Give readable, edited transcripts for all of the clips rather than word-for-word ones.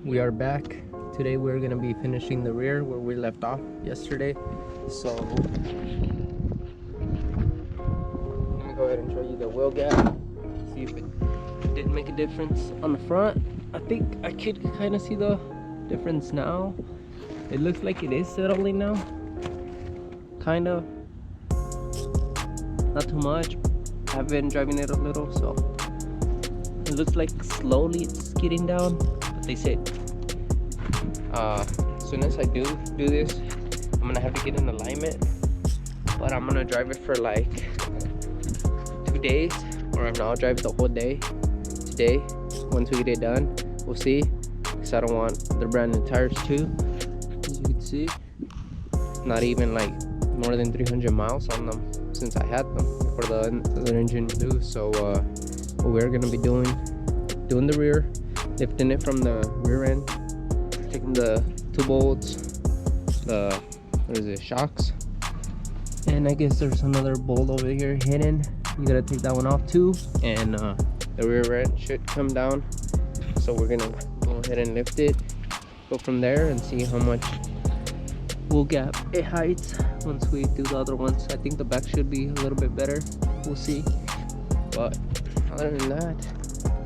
We are back. Today we're gonna be finishing the rear where we left off yesterday. So let me go ahead and show you the wheel gap. See if it did make a difference on the front. I think I could kind of see the difference now. It looks like it is settling now. Kind of. Not too much. I've been driving it a little, so it looks like slowly it's getting down. But they said as soon as I do this, I'm gonna have to get in alignment. But I'm gonna drive it for like 2 days, or if not, I'll drive it the whole day today. Once we get it done, we'll see. Because I don't want the brand new tires too. As you can see, not even like more than 300 miles on them since I had them for the other engine blue. So what we're gonna be doing the rear, lifting it from the rear end, taking the 2 bolts, the what is it, shocks, and I guess there's another bolt over here hidden. You gotta take that one off too, and the rear end should come down. So we're gonna go ahead and lift it, go from there, and see how much wheel gap it hides once we do the other ones. I think the back should be a little bit better. We'll see. But other than that,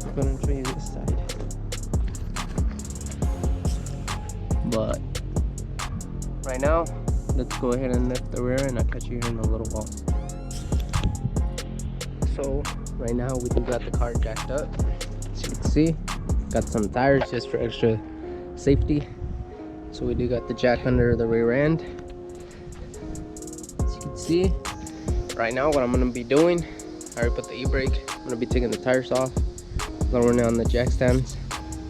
I'm gonna show you this side. But right now, let's go ahead and lift the rear, and I'll catch you here in a little while. So right now we do got the car jacked up. As you can see, got some tires just for extra safety. So we do got the jack under the rear end. As you can see, right now what I'm gonna be doing, I already put the e-brake. I'm gonna be taking the tires off, lowering it on the jack stands.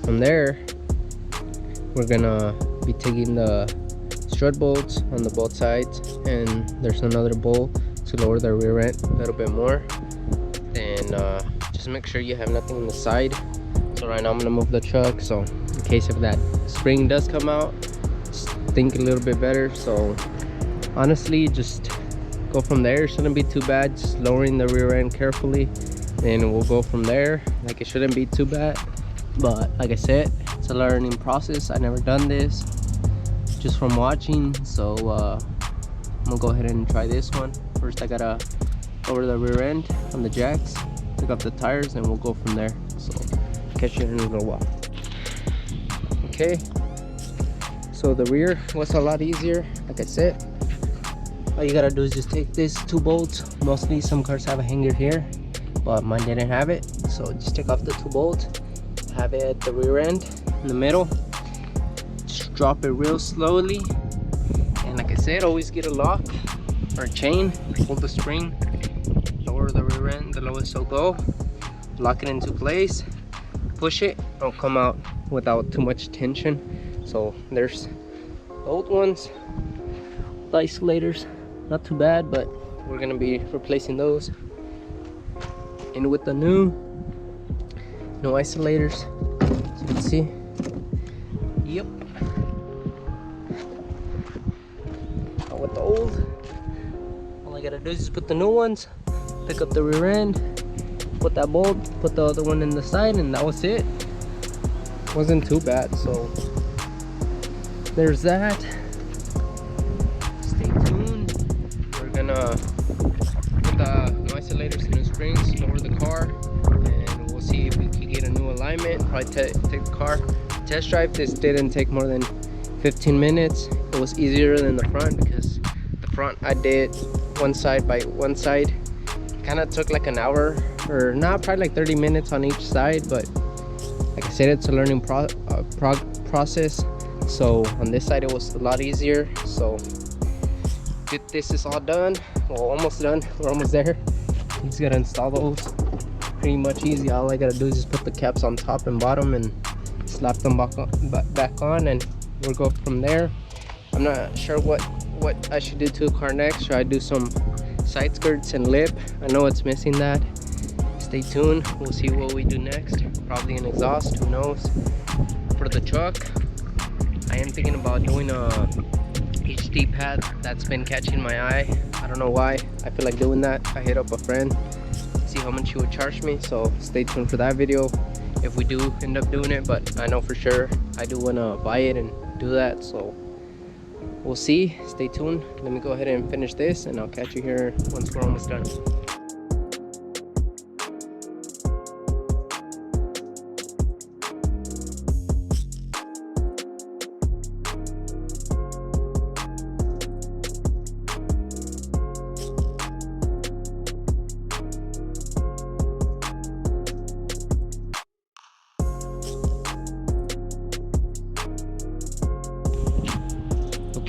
From there, we're gonna be taking the strut bolts on the both sides, and there's another bolt to lower the rear end a little bit more. And just make sure you have nothing on the side. So right now I'm gonna move the truck, so in case if that spring does come out, just think a little bit better. So honestly, just go from there. It shouldn't be too bad, just lowering the rear end carefully, and we'll go from there. Like, it shouldn't be too bad, but like I said, it's a learning process. I never done this, just from watching. So I'm gonna go ahead and try this one first. I gotta lower the rear end on the jacks, pick up the tires, and we'll go from there. So catch you in a little while. Okay, so the rear was a lot easier. Like I said, all you gotta do is just take these 2 bolts. Mostly some cars have a hanger here, but mine didn't have it. So just take off the 2 bolts, have it at the rear end in the middle, just drop it real slowly, and like I said, always get a lock or a chain, pull the spring, lower the rear end the lowest it'll go, lock it into place, push it, it'll come out without too much tension. So there's the old ones, the isolators, not too bad, but we're gonna be replacing those, and with the new isolators. So you can see, yep, with the old, all I gotta do is just put the new ones, pick up the rear end, put that bolt, put the other one in the side, and that was it. Wasn't too bad. So there's that. Stay tuned. We're gonna put the new isolators and new springs, lower the car, and we'll see if we can get a new alignment. Probably take the car test drive. This didn't take more than 15 minutes. It was easier than the front, because the front I did one side by one side. Kind of took like an hour, or not, probably like 30 minutes on each side. But like I said, it's a learning process. So on this side it was a lot easier. So this is all done, well, almost done. We're almost there. He's gonna install those. Pretty much easy. All I gotta do is just put the caps on top and bottom and slap them back on, and we'll go from there. I'm not sure what I should do to the car next. Should I do some side skirts and lip? I know it's missing that. Stay tuned, we'll see what we do next. Probably an exhaust, who knows. For the truck, I am thinking about doing a HD pad. That's been catching my eye. I don't know why. I feel like doing that. I hit up a friend, see how much he would charge me. So stay tuned for that video. if we do end up doing it, but I know for sure I do want to buy it and do that, so we'll see. Stay tuned. Let me go ahead and finish this, and I'll catch you here once we're almost done.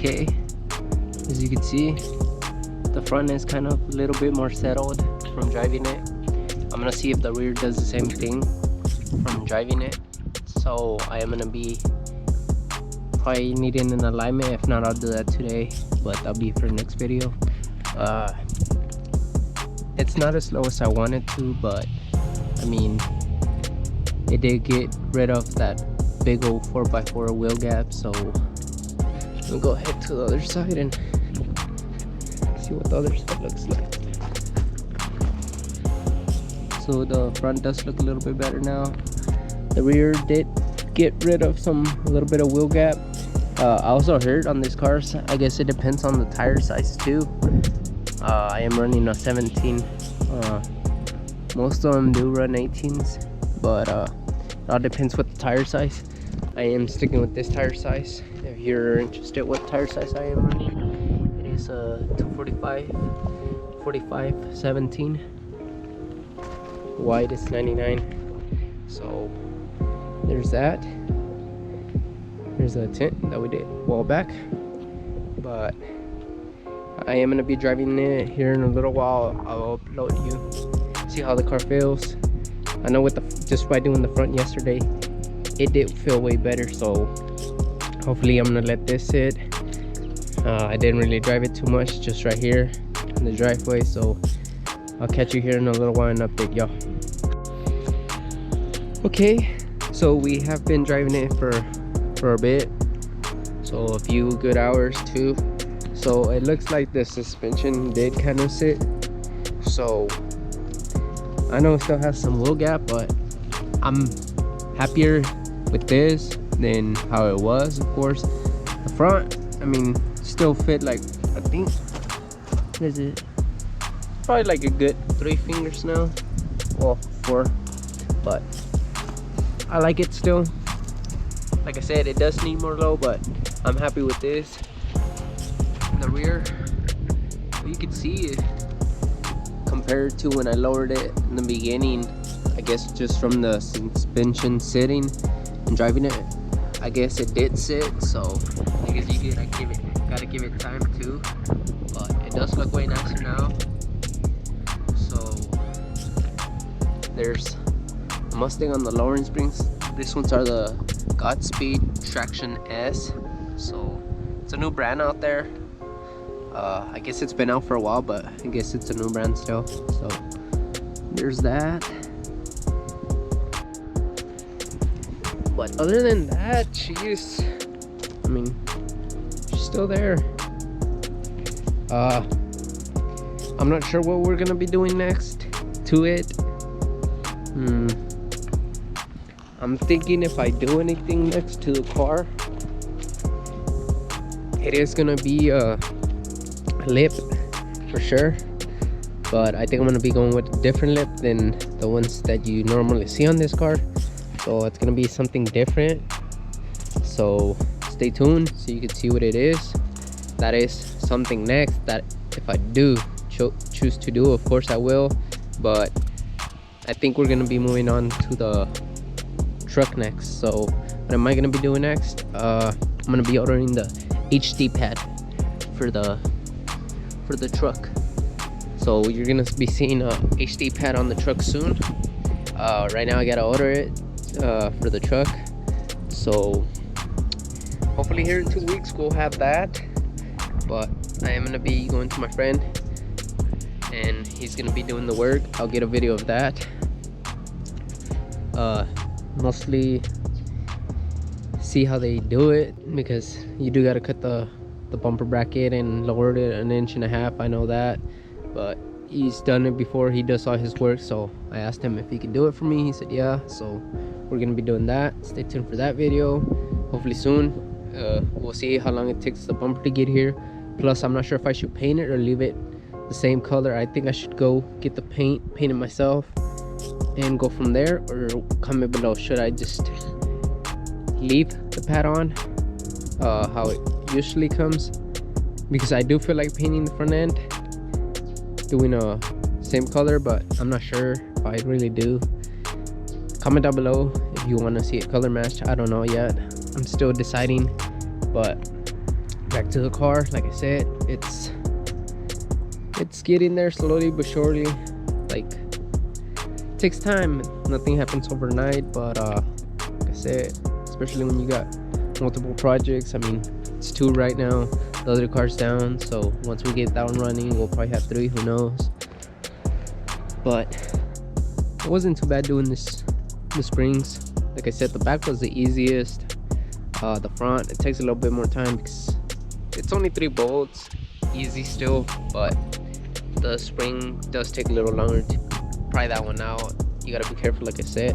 Okay, as you can see, the front is kind of a little bit more settled from driving it. I'm gonna see if the rear does the same thing from driving it. So I am gonna be probably needing an alignment. If not, I'll do that today, but that'll be for the next video. It's not as slow as I wanted to, but I mean, it did get rid of that big old 4x4 wheel gap, so we'll go ahead to the other side and see what the other side looks like. So the front does look a little bit better now. The rear did get rid of a little bit of wheel gap. I also heard on these cars, I guess it depends on the tire size too. I am running a 17. Most of them do run 18s, but it all depends what the tire size. I am sticking with this tire size. If you're interested what tire size I am running, it is a 245 17. Wide is 99. So there's that. There's a tint that we did a while back, but I am gonna be driving it here in a little while. I'll upload you, see how the car feels. I know with just by doing the front yesterday, it did feel way better, so hopefully I'm gonna let this sit. I didn't really drive it too much, just right here in the driveway, so I'll catch you here in a little while and update y'all. Okay, so we have been driving it for a bit, so a few good hours too. So it looks like the suspension did kind of sit, so I know it still has some wheel gap, but I'm happier with this than how it was. Of course, the front, I mean, still fit like, I think, is it probably like a good 3 fingers now, well 4, but I like it still. Like I said, it does need more low, but I'm happy with this. The rear, you can see compared to when I lowered it in the beginning, I guess just from the suspension sitting and driving it, I guess it did sit. So I guess you gotta give it time too, but it does look way nicer now. So there's the Mustang on the lowering springs. These ones are the Godspeed Traction S, so it's a new brand out there. I guess it's been out for a while, but I guess it's a new brand still. So there's that. But other than that, she's, I mean, she's still there. I'm not sure what we're gonna be doing next to it. I'm thinking if I do anything next to the car, it is gonna be a lip for sure, but I think I'm gonna be going with a different lip than the ones that you normally see on this car. So it's gonna be something different, so stay tuned so you can see what it is. That is something next that if I do choose to do, of course I will, but I think we're gonna be moving on to the truck next. So what am I gonna be doing next? I'm gonna be ordering the HD pad for the truck. So you're gonna be seeing a HD pad on the truck soon. Right now I gotta order it for the truck, so hopefully here in 2 weeks we'll have that. But I am gonna be going to my friend and he's gonna be doing the work. I'll get a video of that. Mostly see how they do it, because you do gotta cut the bumper bracket and lower it 1.5 inches. I know that, but he's done it before. He does all his work, so I asked him if he could do it for me. He said yeah, so we're gonna be doing that. Stay tuned for that video, hopefully soon. We'll see how long it takes the bumper to get here. Plus I'm not sure if I should paint it or leave it the same color. I think I should go get the paint it myself and go from there, or comment below, should I just leave the pad on how it usually comes, because I do feel like painting the front end, doing a same color, but I'm not sure if I really do. Comment down below if you want to see it color matched. I don't know yet, I'm still deciding. But back to the car, like I said, it's getting there slowly but surely. Like, it takes time, nothing happens overnight, but like I said, especially when you got multiple projects. I mean, it's 2 right now, the other car's down, so once we get that one running, we'll probably have 3, who knows. But it wasn't too bad doing the springs. Like I said, the back was the easiest. The front, it takes a little bit more time because it's only 3 bolts, easy still, but the spring does take a little longer to pry that one out. You gotta be careful, like I said.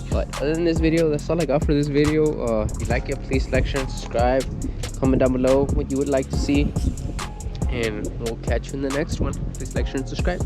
But other than this video, that's all I got for this video. If you like it, please like, share, and subscribe. Comment down below what you would like to see, and we'll catch you in the next one. Please like, share, and subscribe.